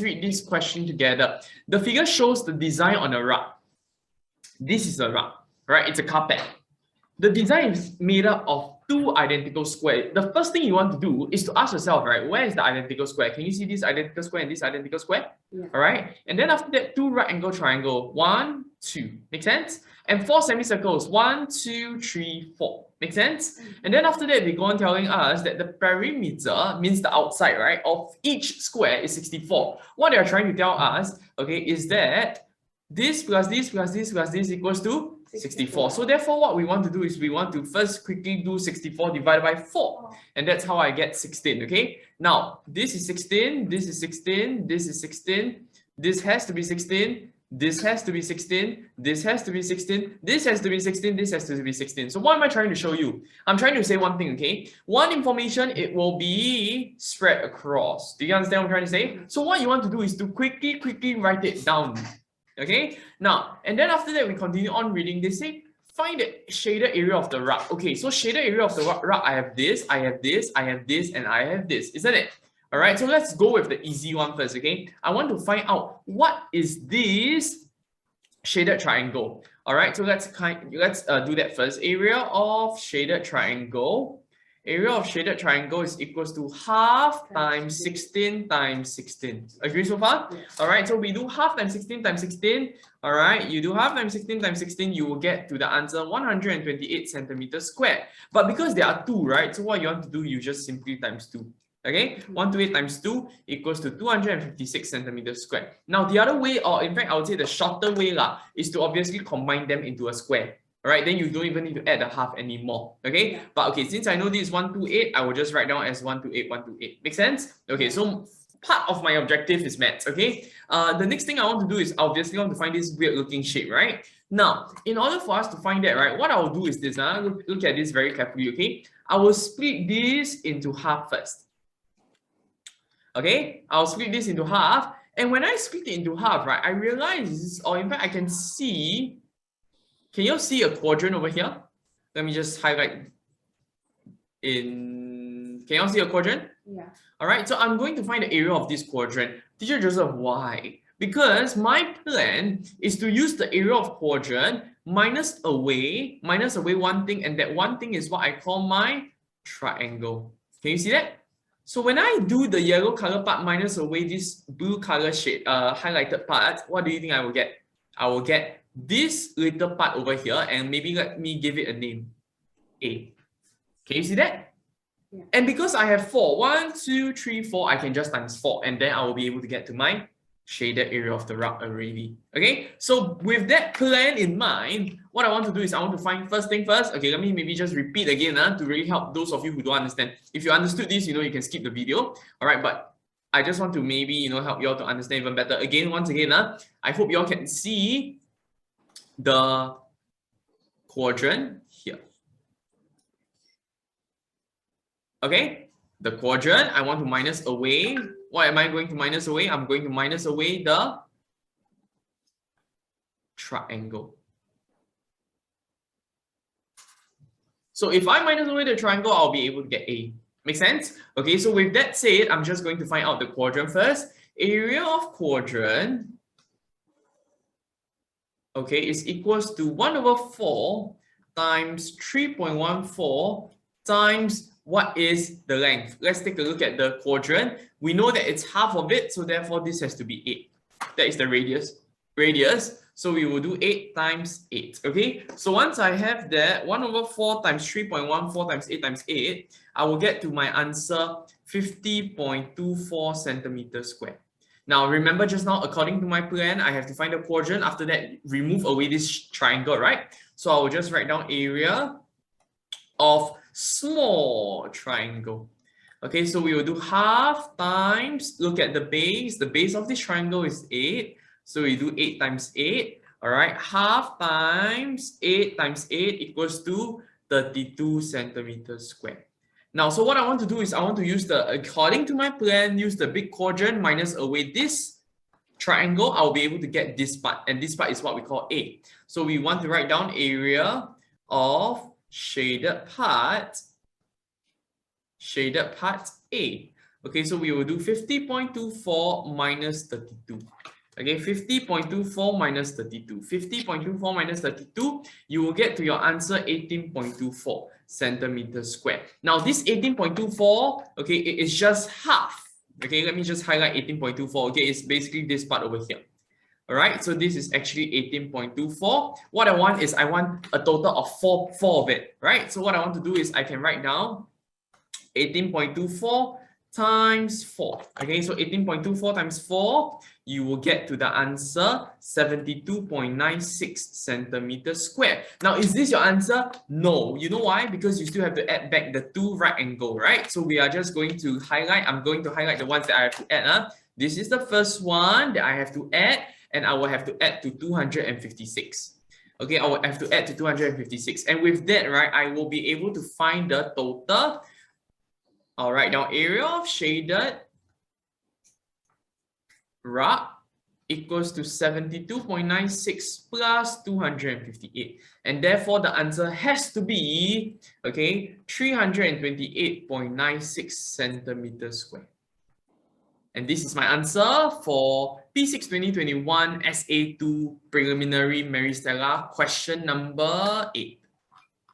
read this question together. The figure shows the design on a rug. This is a rug, right? It's a carpet. The design is made up of two identical squares. The first thing you want to do is to ask yourself, right, where is the identical square? Can you see this identical square and this identical square? Yeah. All right. And then after that, two right angle triangle. 1, 2. Make sense? And 4 semicircles. 1, 2, 3, 4. Make sense? And then after that, they go on telling us that the perimeter means the outside, right, of each square is 64. What they are trying to tell us, okay, is that this plus this plus this plus this equals to 64. So therefore, what we want to do is we want to first quickly do 64 divided by 4. And that's how I get 16, okay? Now, this is 16, this is 16, this is 16, this has to be 16, this has to be 16, this has to be 16, this has to be 16, this has to be 16. So what am I trying to show you? I'm trying to say one thing, okay? One information, it will be spread across. Do you understand what I'm trying to say? So what you want to do is to quickly write it down. Okay, now, and then after that, we continue on reading. They say, find the shaded area of the rug. Okay, so shaded area of the rug, I have this, I have this, I have this, and I have this, isn't it? All right, so let's go with the easy one first, okay? I want to find out what is this shaded triangle. All right, so let's do that first. Area of shaded triangle. Area of shaded triangle is equals to half times 16 times 16. Agree so far? Yes. All right, so we do half times 16 times 16. All right, you do half times 16 times 16, you will get to the answer 128 centimeters squared. But because there are 2, right? So what you want to do, you just simply times 2. Okay, 128 times 2 equals to 256 centimeters squared. Now, the other way, or in fact, I would say the shorter way is to obviously combine them into a square. All right, then you don't even need to add a half anymore. Okay, yeah. But okay, since I know this is 128, I will just write down as 128, 128. Make sense? Okay, so part of my objective is maths. Okay, the next thing I want to do is obviously want to find this weird looking shape, right? Now, in order for us to find that, right, what I will do is this. Look at this very carefully. Okay, I will split this into half first. Okay, I'll split this into half, and when I split it into half, right, I realize, or in fact, I can see. Can you see a quadrant over here? Let me just highlight in. Can you see a quadrant? Yeah. All right. So I'm going to find the area of this quadrant. Teacher Joseph, why? Because my plan is to use the area of quadrant minus away one thing, and that one thing is what I call my triangle. Can you see that? So when I do the yellow color part minus away this blue color shade, highlighted part, what do you think I will get? I will get this little part over here, and maybe let me give it a name, A. Can you see that? Yeah. And because I have 4, 1, 2, 3, 4, I can just times 4, and then I will be able to get to my shaded area of the rug already. Okay, so with that plan in mind, what I want to do is I want to find first thing first. Okay, let me maybe just repeat again to really help those of you who don't understand. If you understood this, you can skip the video. All right, but I just want to maybe help you all to understand even better. Again, once again, I hope you all can see the quadrant here. Okay, the quadrant, I want to minus away. What am I going to minus away? I'm going to minus away the triangle. So if I minus away the triangle, I'll be able to get A. Make sense? Okay, so with that said, I'm just going to find out the quadrant first. Area of quadrant, okay, is equals to 1/4 times 3.14 times what is the length? Let's take a look at the quadrant. We know that it's half of it, so therefore this has to be 8. That is the radius. So we will do 8 times 8. Okay, so once I have that, 1/4 times 3.14 times 8 times 8, I will get to my answer 50.24 centimeters squared. Now, remember just now, according to my plan, I have to find the quadrant. After that, remove away this triangle, right? So I will just write down area of small triangle. Okay, so we will do half times, look at the base. The base of this triangle is 8. So we do 8 times 8. All right, half times 8 times 8 equals to 32 centimeters squared. Now, so what I want to do is I want to use according to my plan, use the big quadrant minus away this triangle. I'll be able to get this part, and this part is what we call A. So we want to write down area of shaded part A. Okay, so we will do 50.24 minus 32. Okay, 50.24 minus 32. 50.24 minus 32, you will get to your answer 18.24 centimeters squared. Now, this 18.24, okay, it is just half. Okay, let me just highlight 18.24. Okay, it's basically this part over here. All right, so this is actually 18.24. What I want is I want a total of four of it, right? So what I want to do is I can write down 18.24 times 4. Okay, so 18.24 times 4, you will get to the answer 72.96 centimeters squared. Now, is this your answer? No. You know why? Because you still have to add back the 2 right angle, right? So we are just going to highlight. I'm going to highlight the ones that I have to add. This is the first one that I have to add, and I will have to add to 256. Okay, I will have to add to 256. And with that, right, I will be able to find the total. I'll write down area of shaded rock equals to 72.96 plus 258. And therefore, the answer has to be, okay, 328.96 centimeters squared. And this is my answer for P6 2021 SA2 Preliminary Maris Stella question number 8.